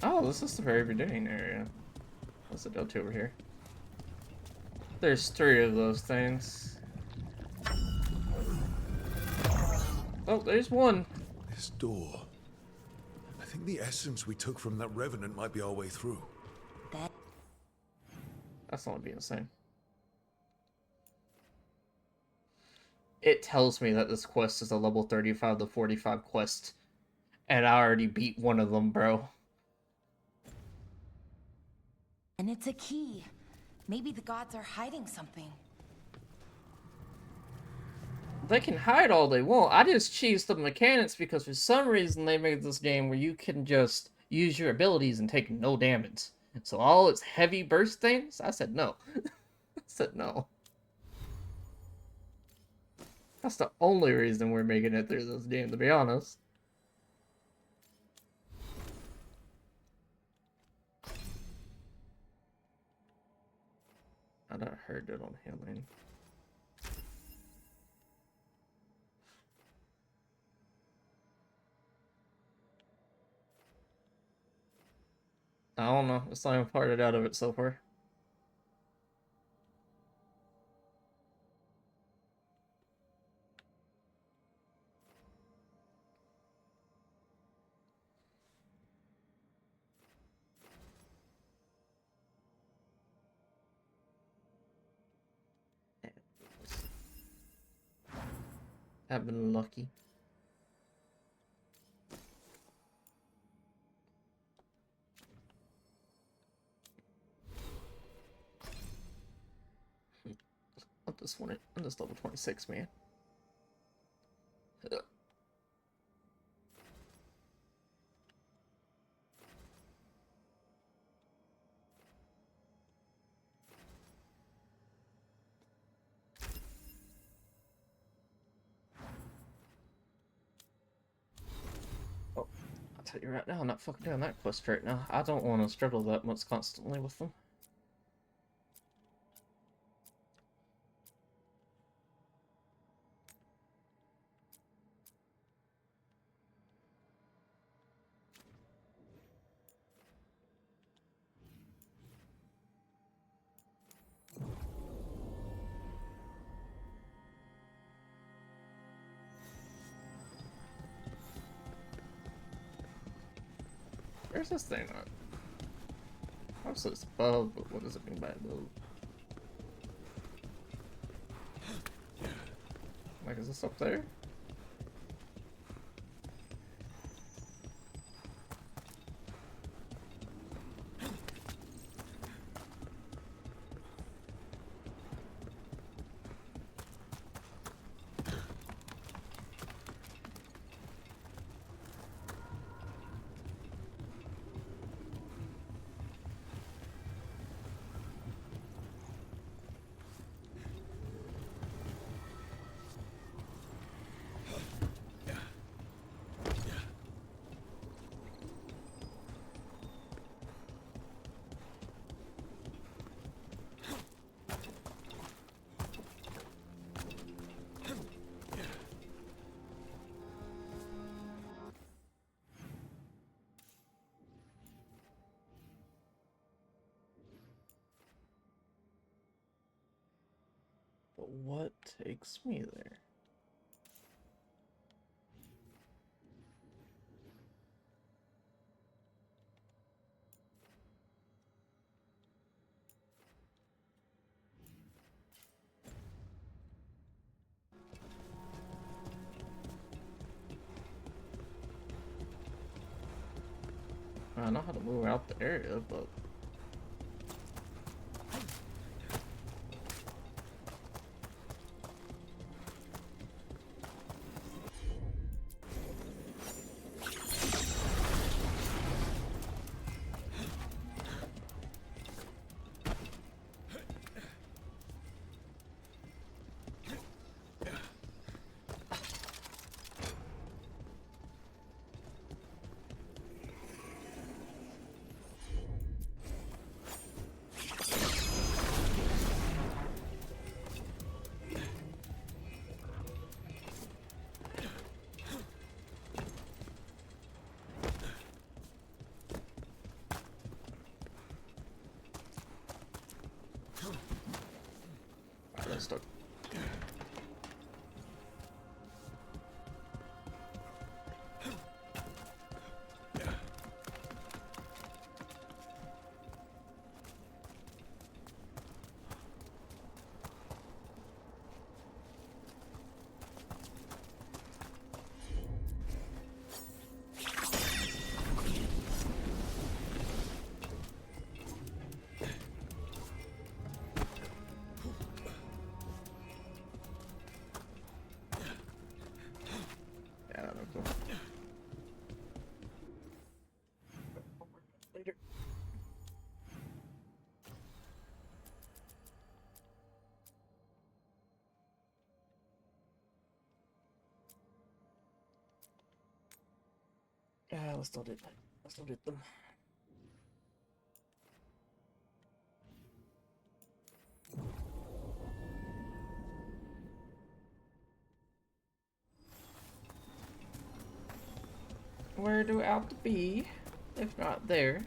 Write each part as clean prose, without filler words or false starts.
Oh, this is the very beginning area. What's it go to over here? There's 3 of those things. Oh, there's one. This door. I think the essence we took from that revenant might be our way through. That That's not being insane. It tells me that this quest is a level 35 to 45 quest. And I already beat one of them, bro. and it's a key. Maybe the gods are hiding something. They can hide all they want. I just cheesed the mechanics because for some reason they made this game where you can just use your abilities and take no damage. So all its heavy burst things, I said no. I said no. That's the only reason we're making it through this game, to be honest. I don't heard it on healing. I don't know. It's not even parted out of it so far. I've been lucky. I'm just level 26, man. Oh, I'll tell you right now, I'm not fucking doing that quest right now. I don't want to struggle that much constantly with them. Where's this thing at? Obviously it's above, but what does it mean by above? Like, is this up there? But what takes me there? I know how to move out the area, but... Let's start. Yeah, I don't know. Later. Yeah, let's not do that. Let's not do them. Where do I have to be? If not there.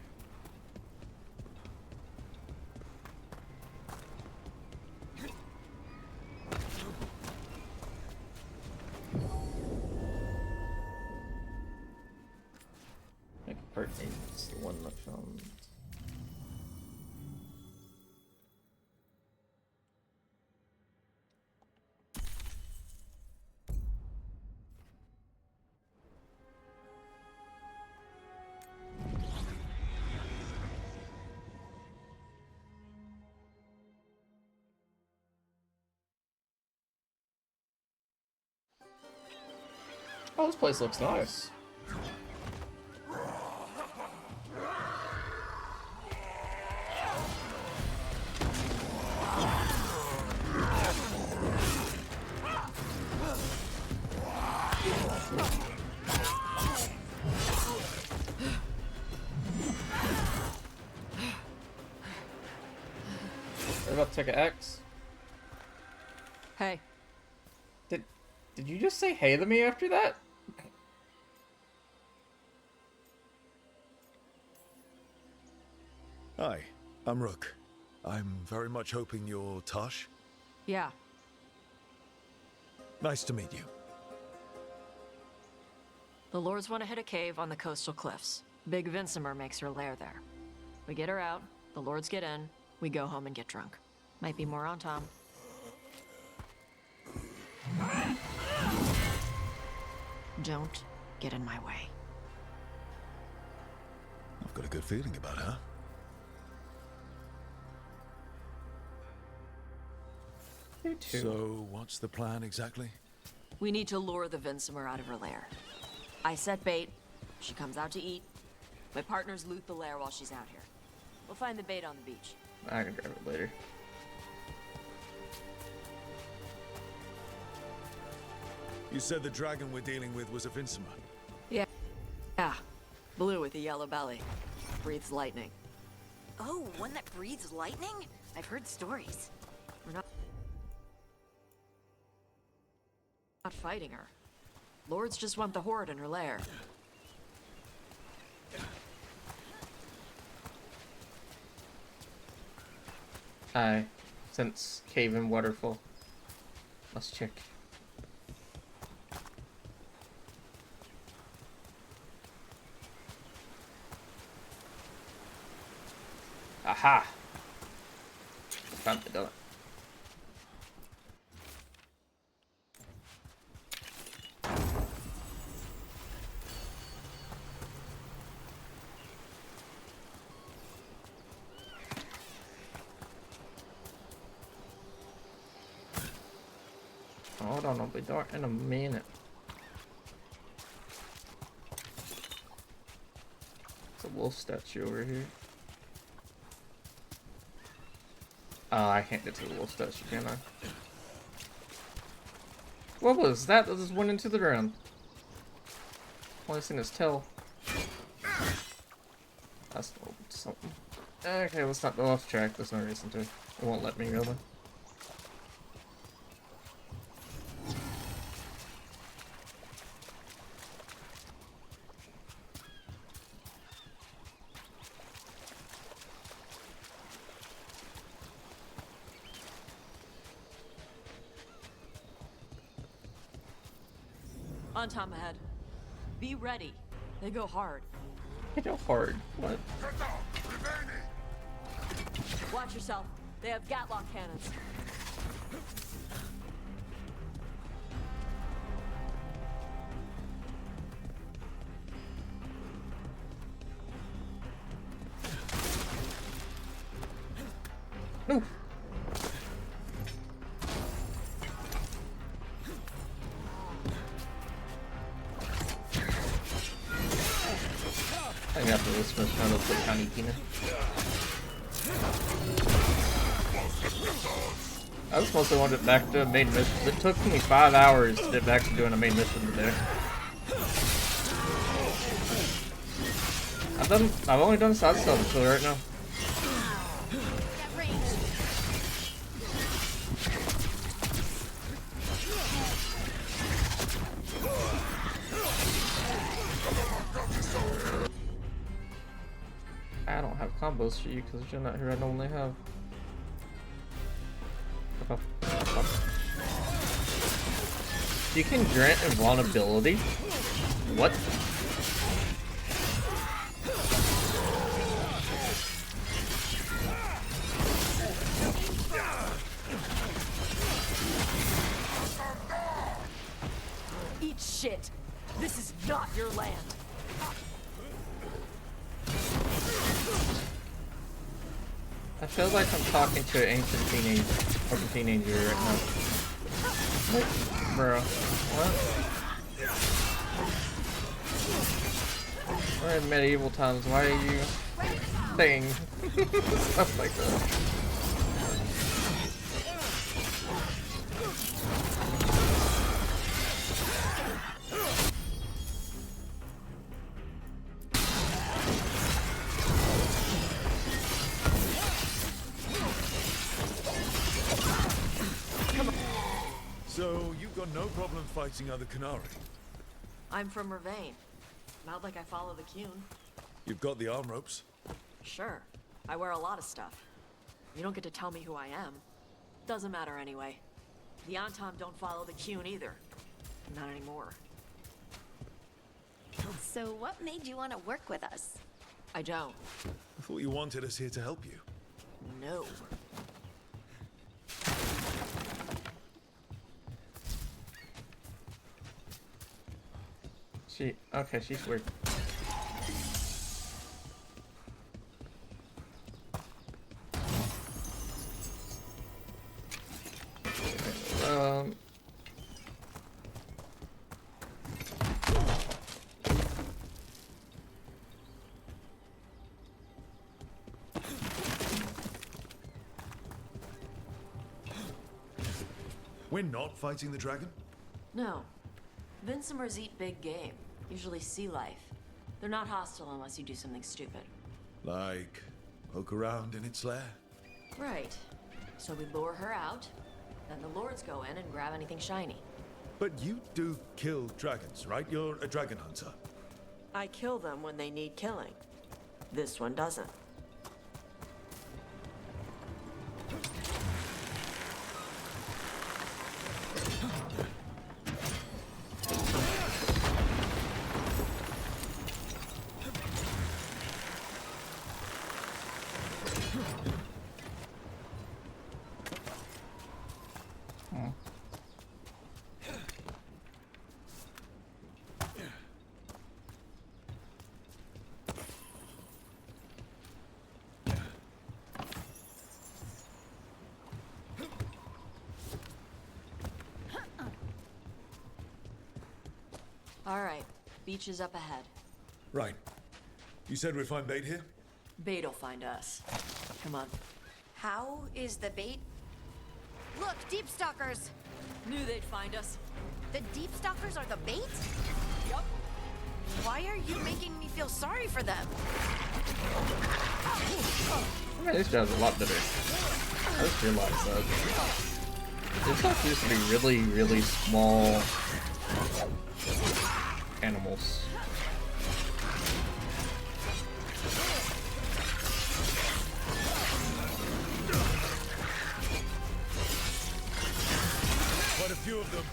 Like it's the one that found. Oh, this place looks nice. We're about to take an X. Hey. Did you just say hey to me after that? Hi, I'm Rook. I'm very much hoping you're Taash. Yeah. Nice to meet you. The Lords want to hit a cave on the coastal cliffs. Big Vincimer makes her lair there. We get her out, the Lords get in, we go home and get drunk. Might be more on Tom. Don't get in my way. I've got a good feeling about her. Me too. So, what's the plan exactly? We need to lure the Vincimer out of her lair. I set bait, she comes out to eat. My partners loot the lair while she's out here. We'll find the bait on the beach. I can grab it later. You said the dragon we're dealing with was a Vincimer. Yeah. Yeah. Blue with a yellow belly. Breathes lightning. Oh, one that breathes lightning? I've heard stories. We're not fighting her. Lords just want the horde in her lair. Aye. Since cave and waterfall. Let's check. Aha! Found it, done it. Hold on, I'll be dark in a minute. It's a wolf statue over here. Oh, I can't get to the wolf statue, can I? What was that? That just went into the ground. Only seen his tail. That's something. Okay, let's not go off track. There's no reason to. It won't let me really. On Tom ahead. Be ready. They go hard. They go hard. What? Watch yourself. They have Gatlock cannons. No. I got this mission out of the county peanut. I was supposed to want it back to a main mission. It took me 5 hours to get back to doing a main mission today. I've only done side stuff until right now. I don't have combos for you because you're not here. I normally have. You can grant invulnerability? What? Eat shit. This is not your land. I feel like I'm talking to an ancient teenager or a teenager right now. What? Bro, what? We're in medieval times. Why are you saying stuff like that? So, you've got no problem fighting other Canari? I'm from Ravane. Not like I follow the Cune. You've got the arm ropes? Sure. I wear a lot of stuff. You don't get to tell me who I am. Doesn't matter anyway. The Antom don't follow the Cune either. Not anymore. So what made you want to work with us? I don't. I thought you wanted us here to help you. No. Okay, she's weird. Um. We're not fighting the dragon? No. Vincimers eat big game. Usually sea life. They're not hostile unless you do something stupid. Like, poke around in its lair? Right. So we lure her out, then the lords go in and grab anything shiny. But you do kill dragons, right? You're a dragon hunter. I kill them when they need killing. This one doesn't. All right, beach is up ahead. Right. You said we'd find bait here? Bait'll find us. Come on. How is the bait? Look, deep stalkers! Knew they'd find us. The deep stalkers are the bait? Yup. Why are you making me feel sorry for them? I mean, this guy's a lot better. I just realized that. This stuff used to be really, really small animals. Quite a few of them.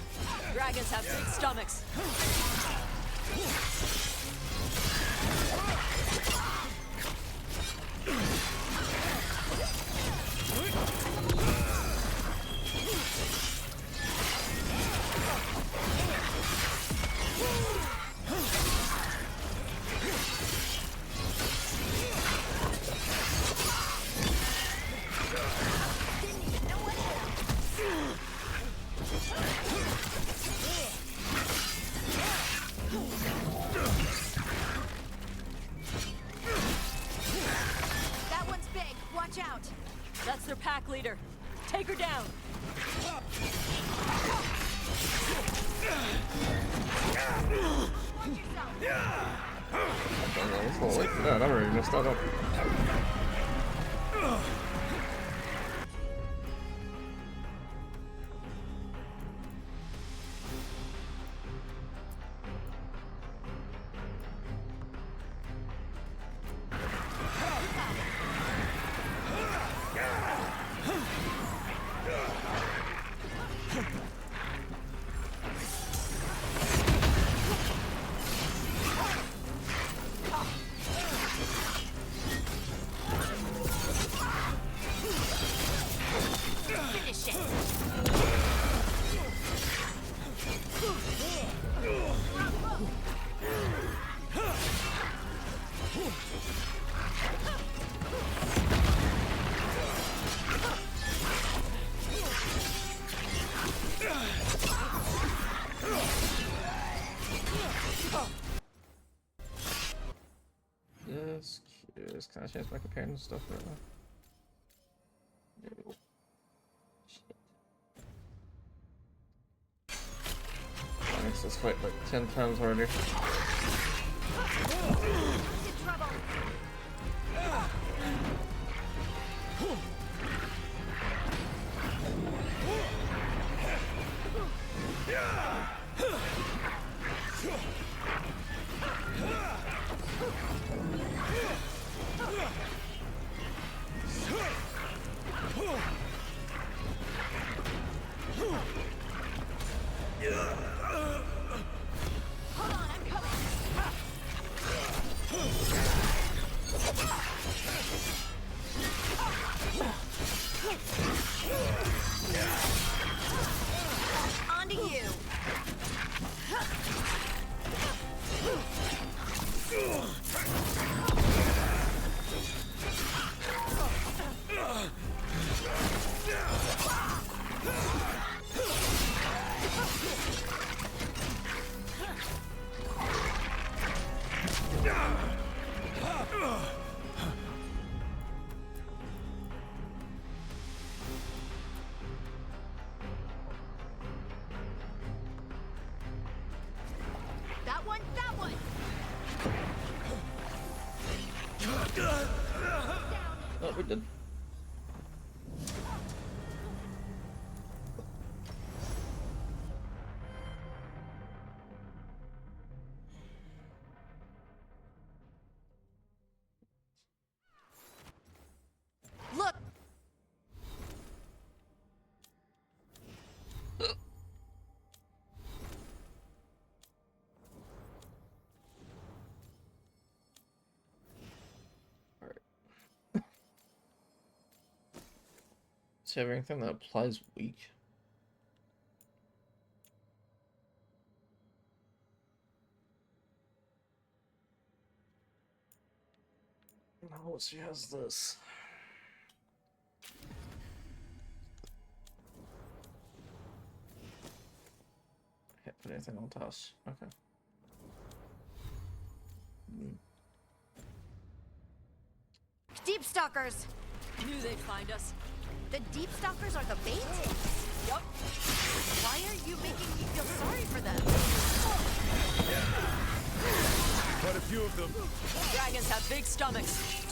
Dragons Dragons have big stomachs. That one's big. Watch out. That's their pack leader. Take her down. Holy God, I already messed that up. Finish it. Just can I change my companion stuff right now? No. Shit. I makes this fight like 10 times harder. Hold on, I'm coming. On to you. That one, that one. Oh, we did. Look. So everything that applies weak. No, she has this. I can't put anything on taash. Okay. Deep stalkers. Knew they'd find us. The deep stalkers are the bait? Yup. Why are you making me feel sorry for them? Quite a few of them. Dragons have big stomachs.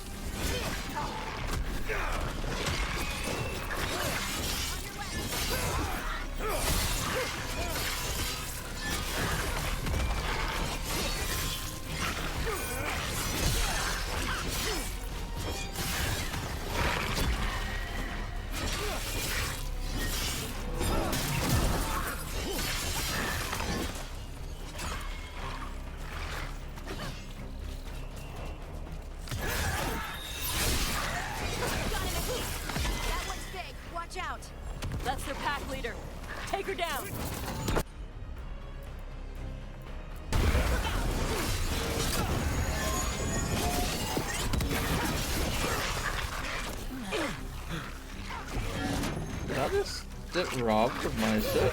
get robbed of my shit.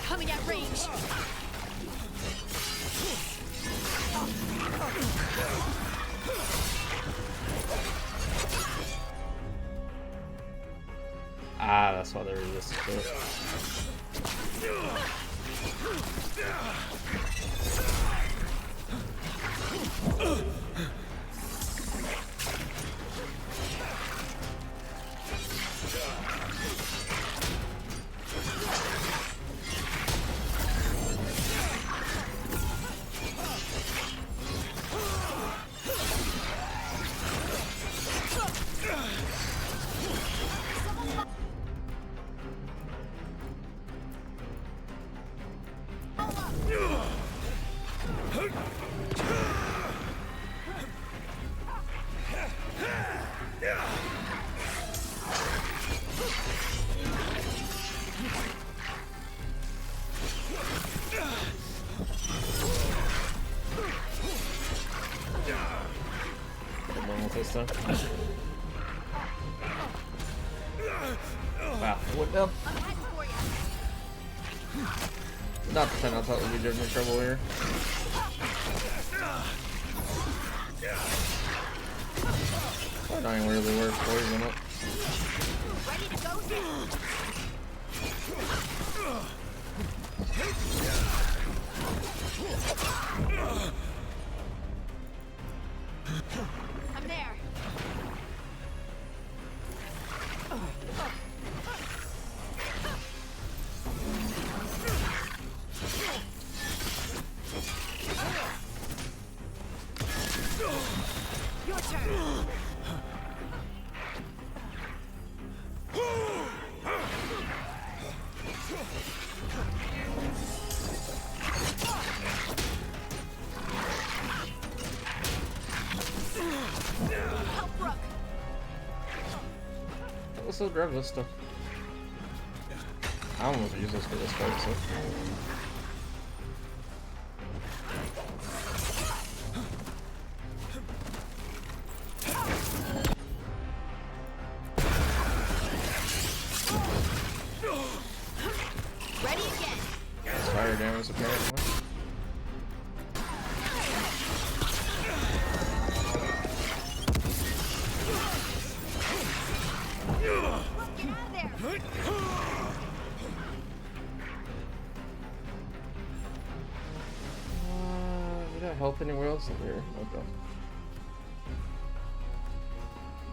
Coming at range. Ah, that's why they're resistant to it. This time. Wow, what the? Not the time I thought we'd be giving me trouble here. That ain't really worth poison it. Ready to go? I'm there. Your turn. Let's still grab this stuff. I almost use this for this fight, so. Ready again. It's fire damage apparently. Did I help anywhere else in here? Okay.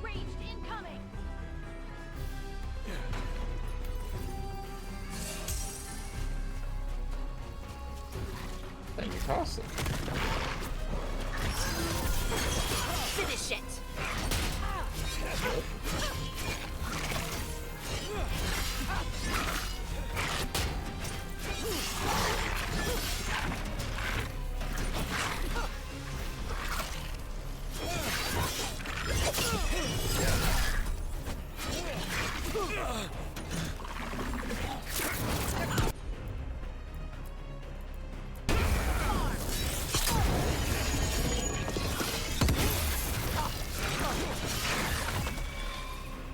Ranged incoming. Thank you, toss it. Finish it.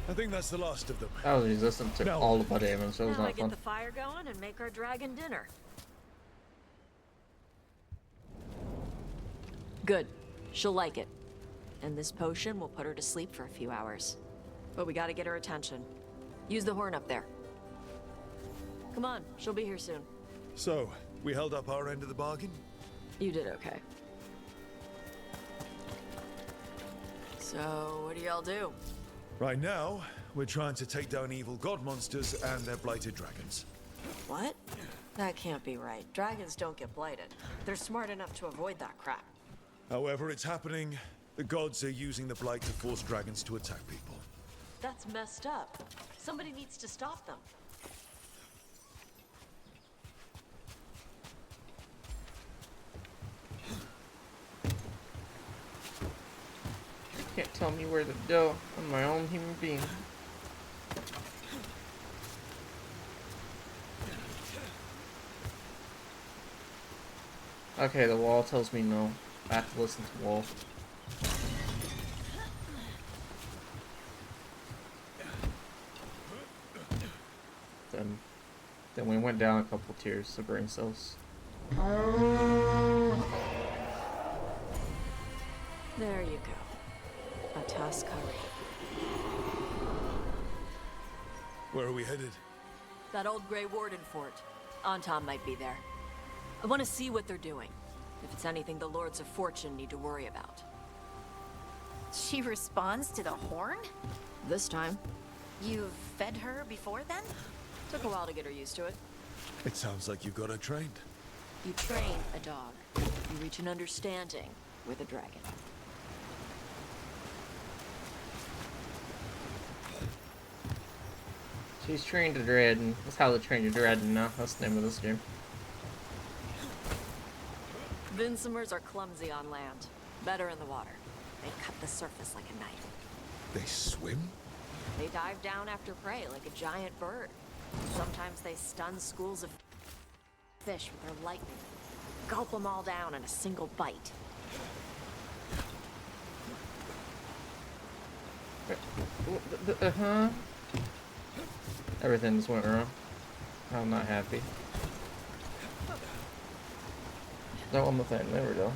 I think that's the last of them. I was resistant to No. all of my damage, so it was Now I not get fun. the fire going and make our dragon dinner. Good. She'll like it. And this potion will put her to sleep for a few hours. But we gotta get her attention. Use the horn up there. Come on, she'll be here soon. So, we held up our end of the bargain? You did okay. So, what do y'all do? Right now, we're trying to take down evil god monsters and their blighted dragons. What? That can't be right. Dragons don't get blighted. They're smart enough to avoid that crap. However it's happening, the gods are using the blight to force dragons to attack people. That's messed up. Somebody needs to stop them. Can't tell me where to go. I'm my own human being. Okay, the wall tells me no. I have to listen to the wall. Then we went down a couple tiers to brain cells. There you go. A task curry. Where are we headed? That old Grey Warden fort. Anton might be there. I want to see what they're doing. If it's anything the Lords of Fortune need to worry about. She responds to the horn? This time. You've fed her before then? Took a while to get her used to it. It sounds like you got her trained. You train a dog. You reach an understanding with a dragon. She's trained to dread, and that's how they train your dread now. That's the name of this game. Vincimers are clumsy on land. Better in the water. They cut the surface like a knife. They swim? They dive down after prey like a giant bird. Sometimes they stun schools of fish with their lightning. Gulp them all down in a single bite. Everything just went wrong. I'm not happy. No, on the thing. There we go.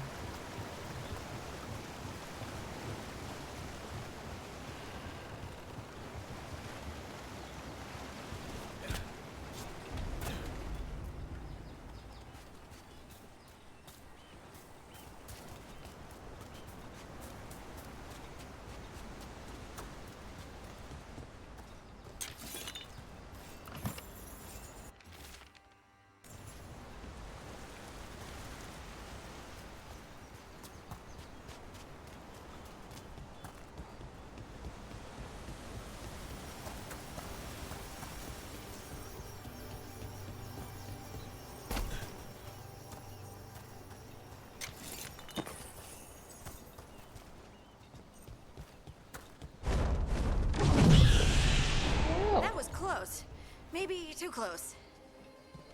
That was close. Maybe too close.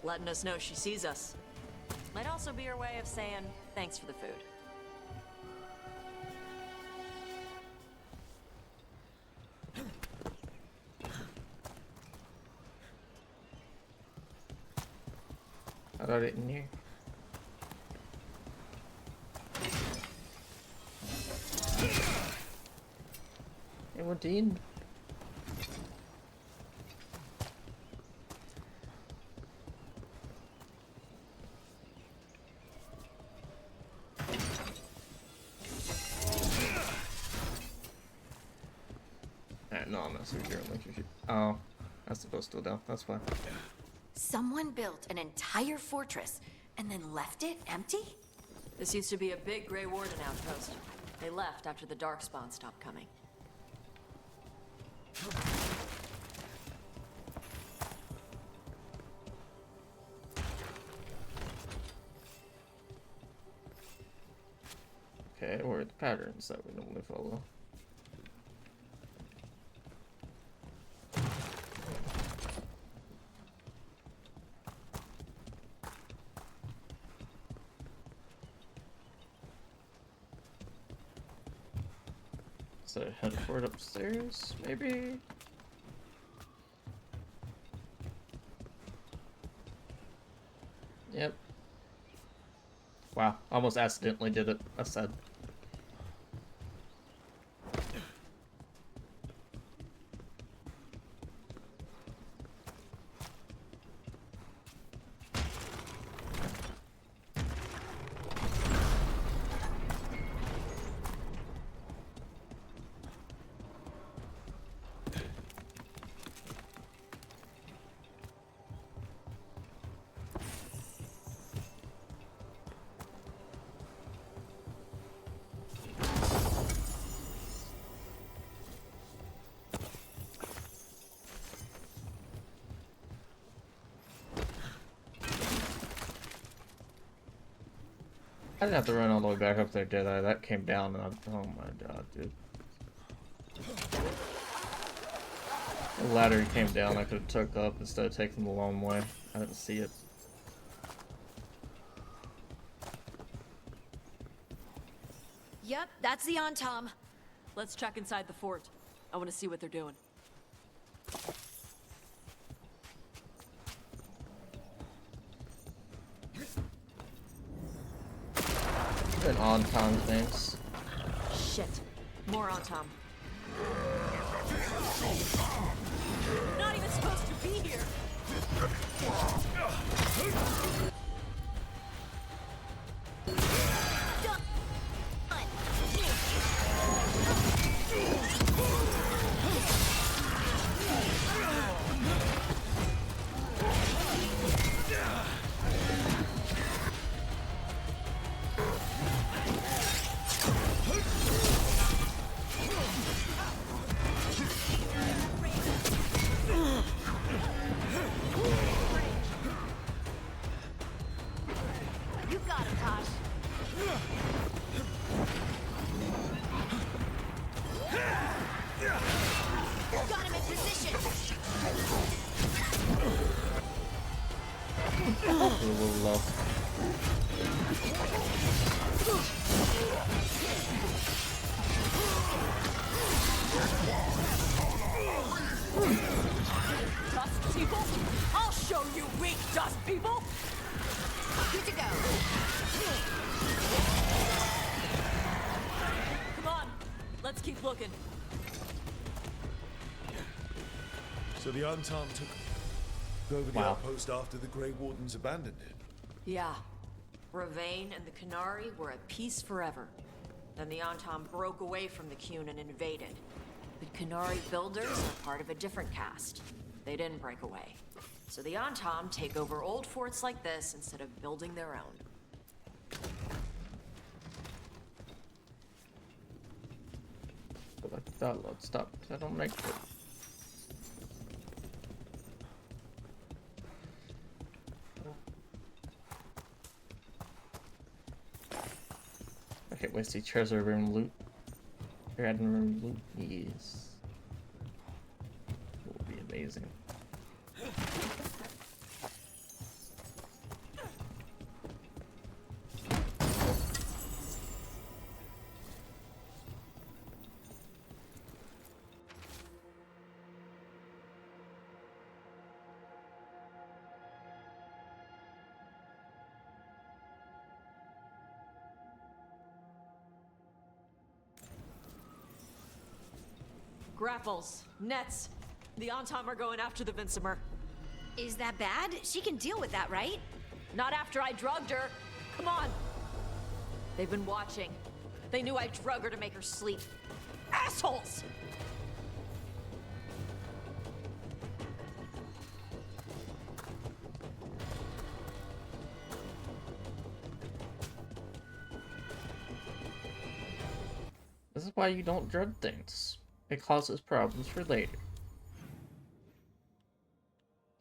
Letting us know she sees us. Might also be her way of saying thanks for the food. I got it in here. It went in. No, I'm not so sure. Oh, that's supposed to go down. That's fine. Someone built an entire fortress and then left it empty? This used to be a big Grey Warden outpost. They left after the Darkspawn stopped coming. Okay, where are the patterns that we normally follow? So head for it upstairs, maybe? Yep. Wow, almost accidentally did it. I said. I didn't have to run all the way back up there, did I? That came down and oh my god, dude. The ladder came down, I could have took up instead of taking the long way. I didn't see it. Yep, that's the on-tom. Let's check inside the fort. I want to see what they're doing. Good on Tom things. Shit. More on-tom. Not even supposed to be here! You got it, Taash. Got him in position. A little low. Dust people? I'll show you weak dust people! Good to go. Come on, let's keep looking. So the Untom took over the Wow. outpost after the Grey Wardens abandoned it. Yeah. Ravane and the Canary were at peace forever. Then the Antom broke away from the Qun and invaded. The Canary builders are part of a different caste. They didn't break away. So the Antom take over old forts like this instead of building their own. Like that load stop. I don't make it. Okay, where's the treasure room loot? Hidden room loot, yes. That would be amazing. Grapples, nets. The Antom are going after the Vincimer. Is that bad? She can deal with that, right? Not after I drugged her. Come on. They've been watching. They knew I drug her to make her sleep. Assholes! This is why you don't drug things. It causes problems for later.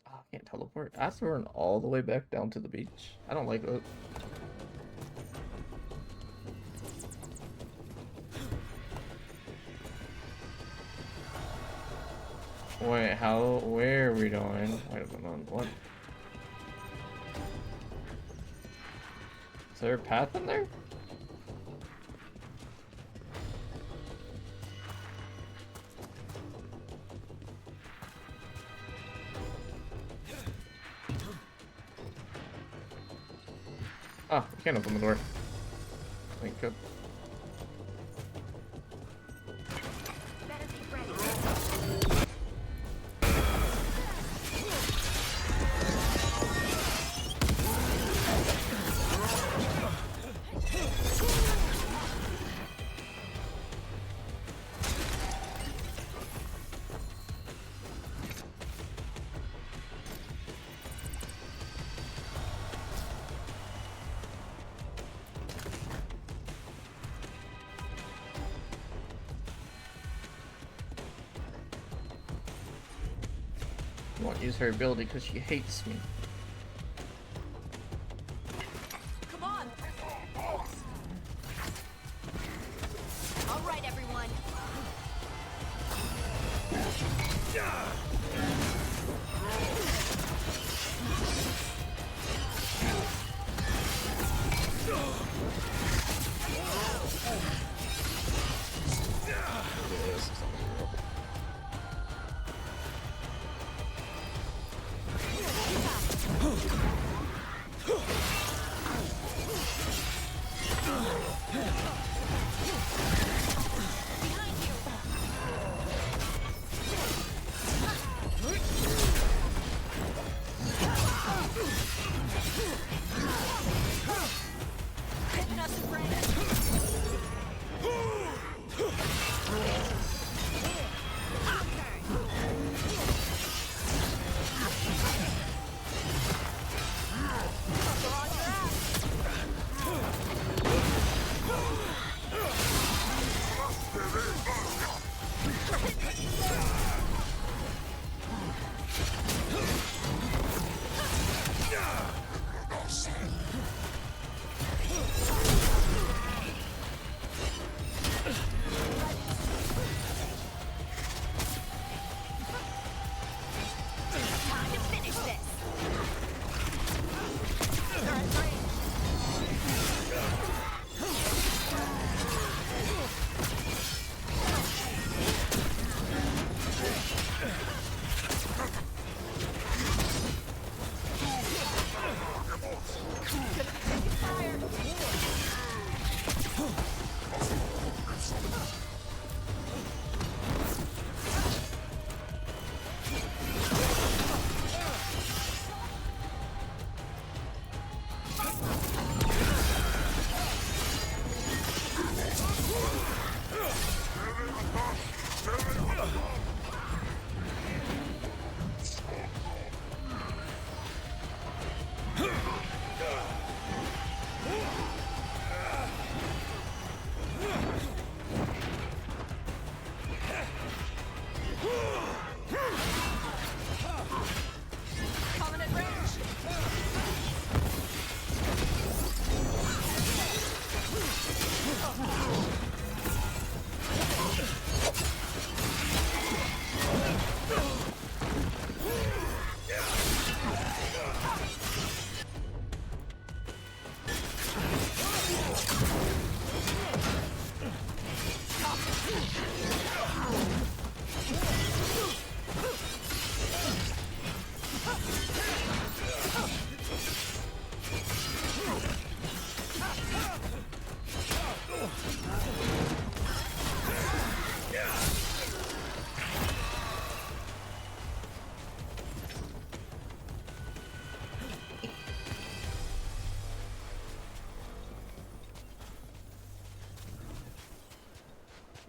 Oh, I can't teleport. I have to run all the way back down to the beach. I don't like that. Wait, how? Where are we going? Wait a minute, what? Is there a path in there? Oh, I can't open the door. Thank God. Better be ready. I won't use her ability because she hates me. Come on! All right, everyone. This is unreal.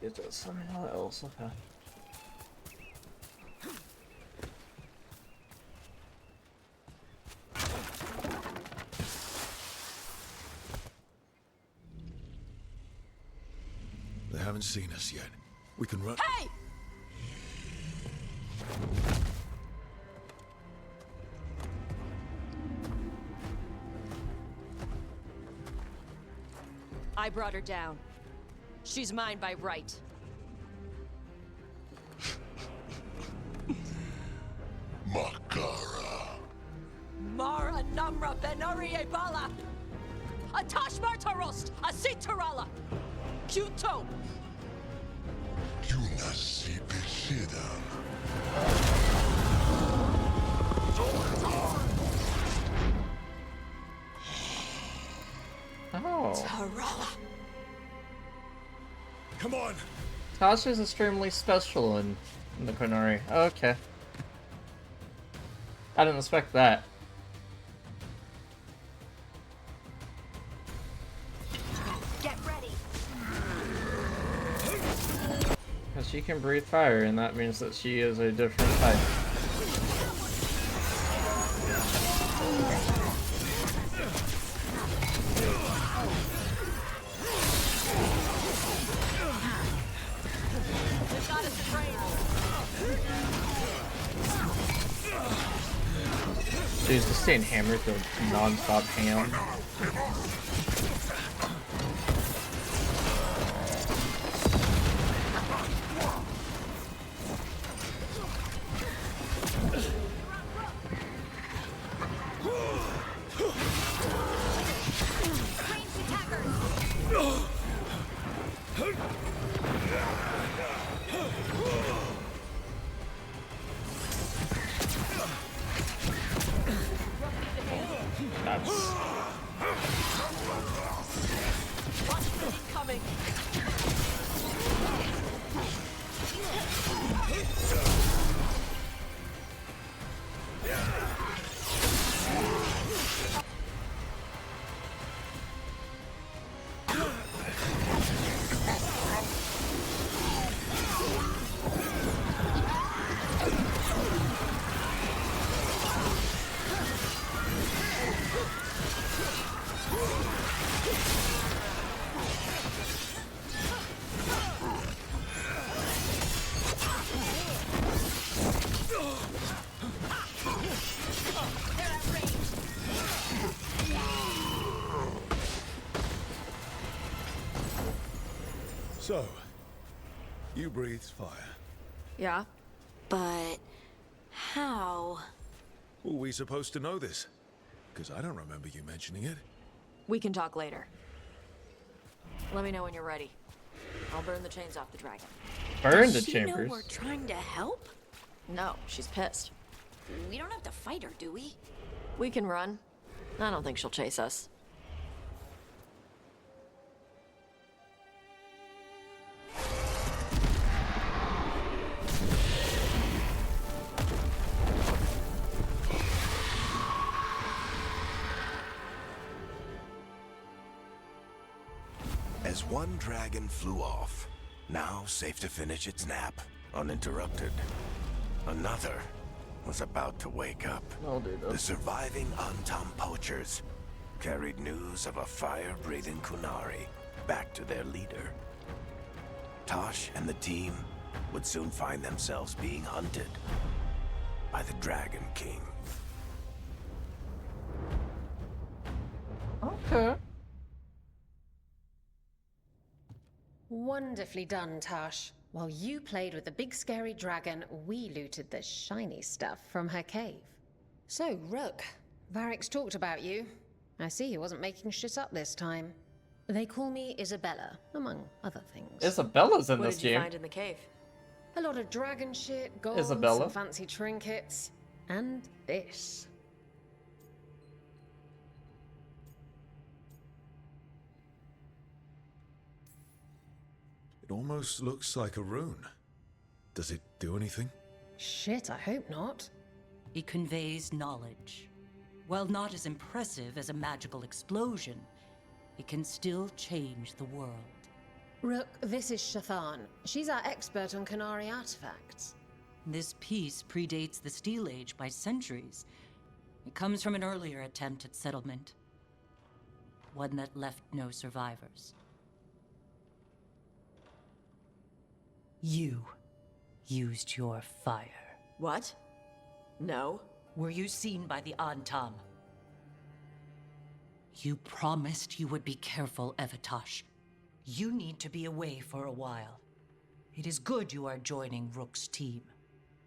It does something else, okay. They haven't seen us yet. We can run. Hey! I brought her down. She's mine by right. Makara. Mara Namra Benari Bala! A Taash Martarost! A Sitarala! Kyuto! Yunasi Bishidam. Oh. Tarala! Come on. Taash is extremely special in the Qunari. Okay. I didn't expect that. Get ready! Because she can breathe fire, and that means that she is a different type. She's just staying hammered to non-stop ham. So, you breathed fire. Yeah? But how? Were we supposed to know this? Because I don't remember you mentioning it. We can talk later. Let me know when you're ready. I'll burn the chains off the dragon. Burn the Does she know chambers. we're trying to help? No, she's pissed. We don't have to fight her, do we? We can run. I don't think she'll chase us. As one dragon flew off, now safe to finish its nap, uninterrupted, another was about to wake up. Oh, dude. The surviving Antam poachers carried news of a fire-breathing Kunari back to their leader. Taash and the team would soon find themselves being hunted by the Dragon King. Okay. Wonderfully done, Taash. While you played with the big scary dragon, we looted the shiny stuff from her cave. So, Rook, Varric's talked about you. I see he wasn't making shit up this time. They call me Isabella, among other things. Isabella's in What this did you game. find in the cave? A lot of dragon shit, gold, Isabella. some fancy trinkets, and this. It almost looks like a rune. Does it do anything? Shit, I hope not. It conveys knowledge. While not as impressive as a magical explosion, it can still change the world. Rook, this is Shathan. She's our expert on Kunari artifacts. This piece predates the Steel Age by centuries. It comes from an earlier attempt at settlement. One that left no survivors. You used your fire. What? No. Were you seen by the Antam? You promised you would be careful, Evatash. You need to be away for a while. It is good you are joining Rook's team.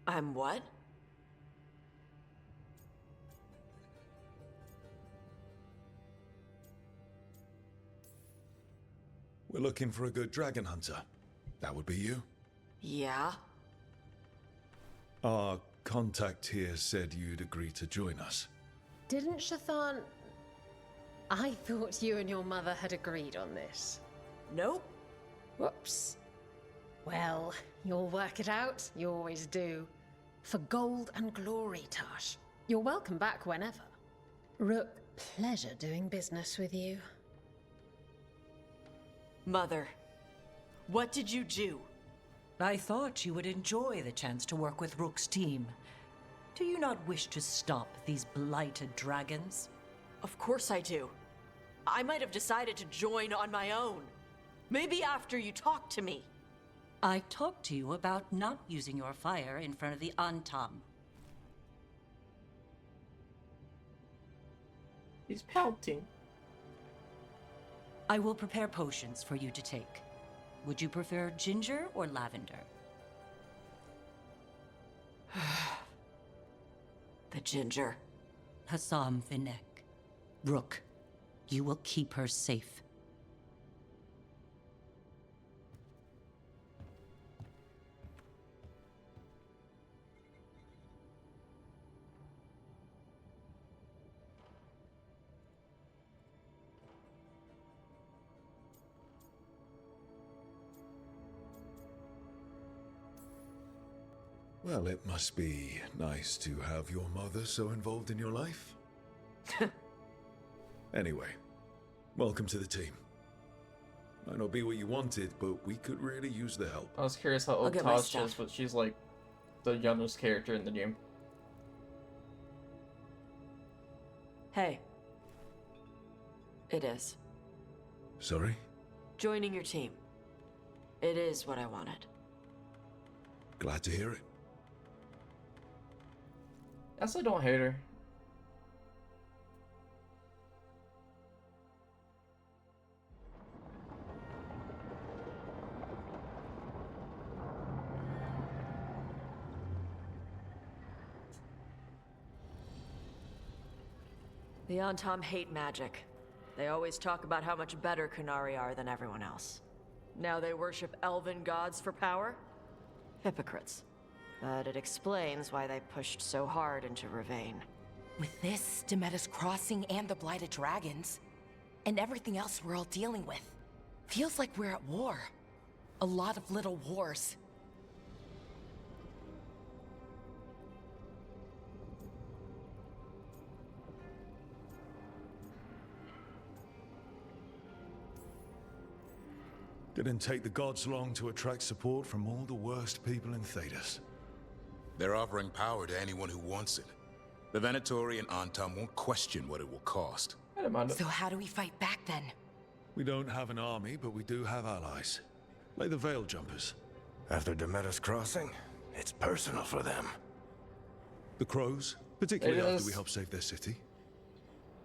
I'm what? We're looking for a good dragon hunter. That would be you. Yeah? Our contact here said you'd agree to join us. Didn't Shathan... I thought you and your mother had agreed on this. Nope. Whoops. Well, you'll work it out. You always do. For gold and glory, Taash. You're welcome back whenever. Rook, pleasure doing business with you. Mother, what did you do? I thought you would enjoy the chance to work with Rook's team. Do you not wish to stop these blighted dragons? Of course I do. I might have decided to join on my own. Maybe after you talked to me. I talked to you about not using your fire in front of the Antam. He's pouting. I will prepare potions for you to take. Would you prefer ginger or lavender? The ginger. Hassam Vinek. Rook, you will keep her safe. Well, it must be nice to have your mother so involved in your life. Anyway, welcome to the team. Might not be what you wanted, but we could really use the help. I was curious how old get my Taash stuff. is, but she's like the youngest character in the game. Hey. It is. Sorry? Joining your team. It is what I wanted. Glad to hear it. I still don't hate her. The Antom hate magic. They always talk about how much better Kunari are than everyone else. Now they worship elven gods for power? Hypocrites. But it explains why they pushed so hard into Ravane. With this, Demeter's Crossing and the Blighted Dragons, and everything else we're all dealing with, feels like we're at war. A lot of little wars. Didn't take the gods long to attract support from all the worst people in Thedas. They're offering power to anyone who wants it. The Venatori and Antom won't question what it will cost. I don't mind it. So how do we fight back then? We don't have an army, but we do have allies. Like the Veil Jumpers. After Demeter's Crossing, it's personal for them. The Crows, particularly It after is. we help save their city.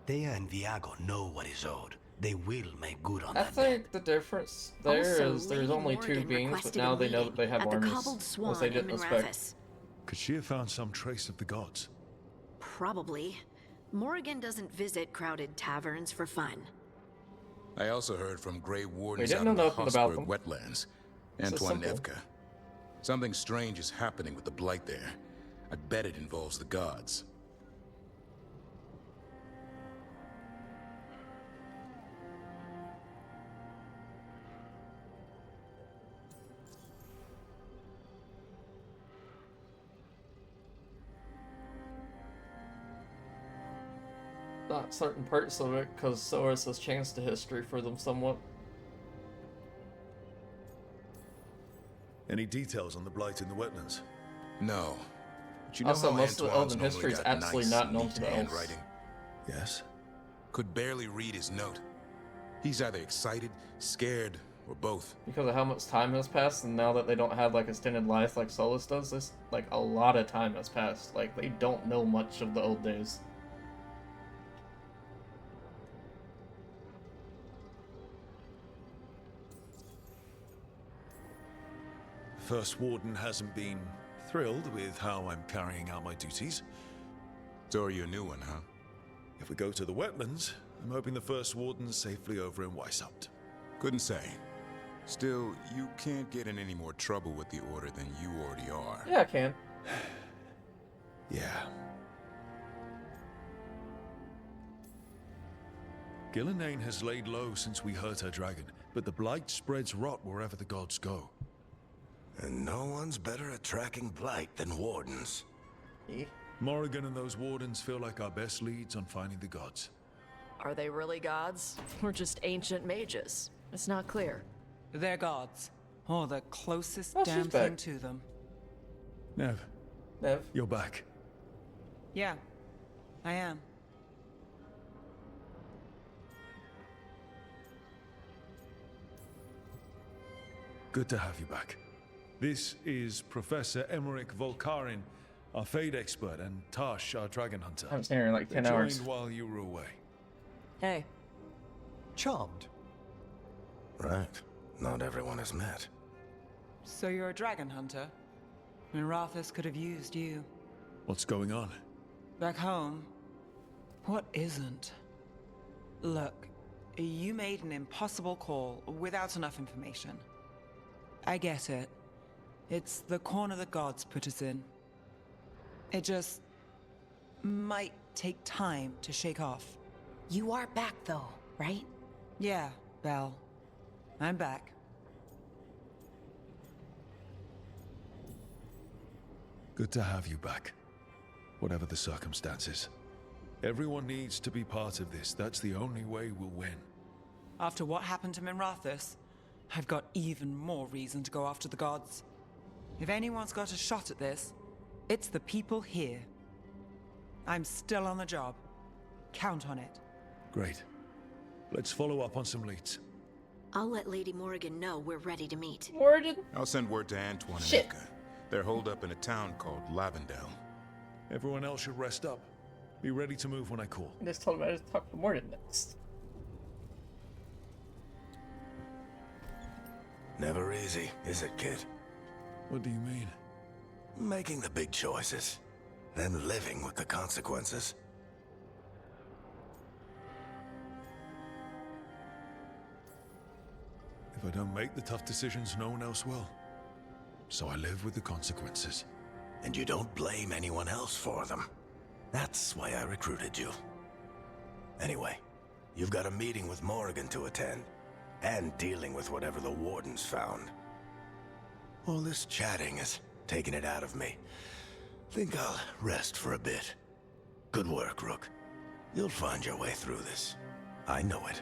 Thea and Viago know what is owed. They will make good on I that. think the difference there is Also, there's Lady only two Morgan beings, but requested now a they know that they meeting have at the armies, Cobbled Swan which they in didn't expect. Minrathous. Could she have found some trace of the gods? Probably. Morgan doesn't visit crowded taverns for fun. I also heard from Grey Wardens didn't out know in the nothing about Hossberg them. wetlands. So Antoine simple. Nevka. Something strange is happening with the Blight there. I bet it involves the gods. Not certain parts of it, because Soros has changed the history for them somewhat. Any details on the blight in the wetlands? No. But you know Also, how most of the Antoine's Elven normally history is got absolutely nice, not known neat to the elves. handwriting. Yes. Could barely read his note. He's either excited, scared, or both. Because of how much time has passed, and now that they don't have like extended life like Solus does, this like a lot of time has passed. Like they don't know much of the old days. First Warden hasn't been thrilled with how I'm carrying out my duties. So are you a new one, huh? If we go to the wetlands, I'm hoping the First Warden's safely over in Weishaupt. Couldn't say. Still, you can't get in any more trouble with the Order than you already are. Yeah, I can. Yeah. Gillenane has laid low since we hurt her dragon, but the blight spreads rot wherever the gods go. And no one's better at tracking Blight than Wardens. Morrigan and those wardens feel like our best leads on finding the gods. Are they really gods? Or just ancient mages? It's not clear. They're gods. Or the closest Oh, she's damn back. thing to them. Nev, Nev. you're back. Yeah, I am. Good to have you back. This is Professor Emmerich Volkarin, our Fade expert, and Taash, our dragon hunter. I haven't seen her in like They 10 hours. joined while you were away. Hey, Charmed. Right. Not everyone has met. So you're a dragon hunter? Minrathous could have used you. What's going on? Back home, what isn't? Look, you made an impossible call without enough information. I get it. It's the corner the gods put us in. It just might take time to shake off. You are back though, right? Yeah, Belle. I'm back. Good to have you back. Whatever the circumstances. Everyone needs to be part of this. That's the only way we'll win. After what happened to Minrathous, I've got even more reason to go after the gods. If anyone's got a shot at this, it's the people here. I'm still on the job. Count on it. Great. Let's follow up on some leads. I'll let Lady Morrigan know we're ready to meet. Morrigan? I'll send word to Antoine and Shit. Edgar. They're holed up in a town called Lavendale. Everyone else should rest up. Be ready to move when I call. I just told him I just talk to Morgan next. Never easy, is it, kid? What do you mean? Making the big choices, then living with the consequences. If I don't make the tough decisions, no one else will. So I live with the consequences. And you don't blame anyone else for them. That's why I recruited you. Anyway, you've got a meeting with Morrigan to attend, and dealing with whatever the Warden's found. All this chatting is taking it out of me. Think I'll rest for a bit. Good work, Rook. You'll find your way through this. I know it.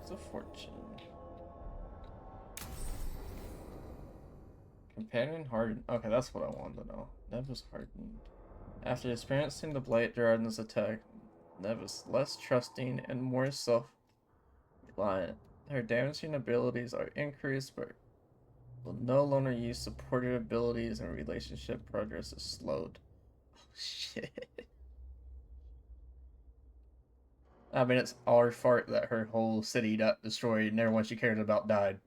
It's a fortune. Companion hardened. Okay, that's what I wanted to know. Nev was hardened. After experiencing the Blight Dragon's attack, Nev is less trusting and more self-reliant. Her damaging abilities are increased, but will no longer use supportive abilities, and relationship progress is slowed. Oh, shit. I mean, it's our fault that her whole city got destroyed and everyone she cared about died.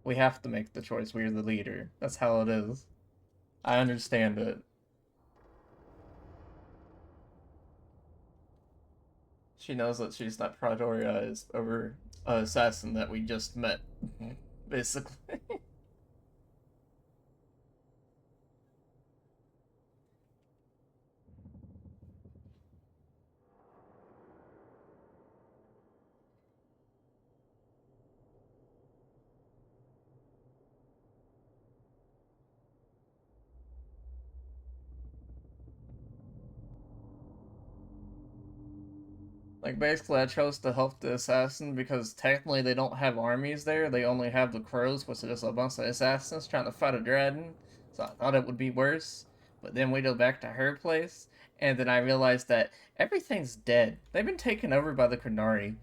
We have to make the choice. We're the leader. That's how it is. I understand it. She knows that she's not prioritized over an assassin that we just met, basically. Like, basically, I chose to help the assassin because technically they don't have armies there. They only have the crows, which is a bunch of assassins trying to fight a dragon. So I thought it would be worse. But then we go back to her place, and then I realized that everything's dead. They've been taken over by the Qunari.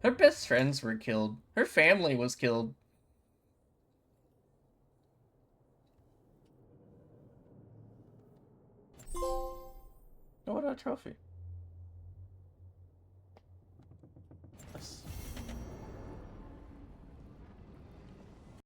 Her best friends were killed. Her family was killed. Oh, what a trophy.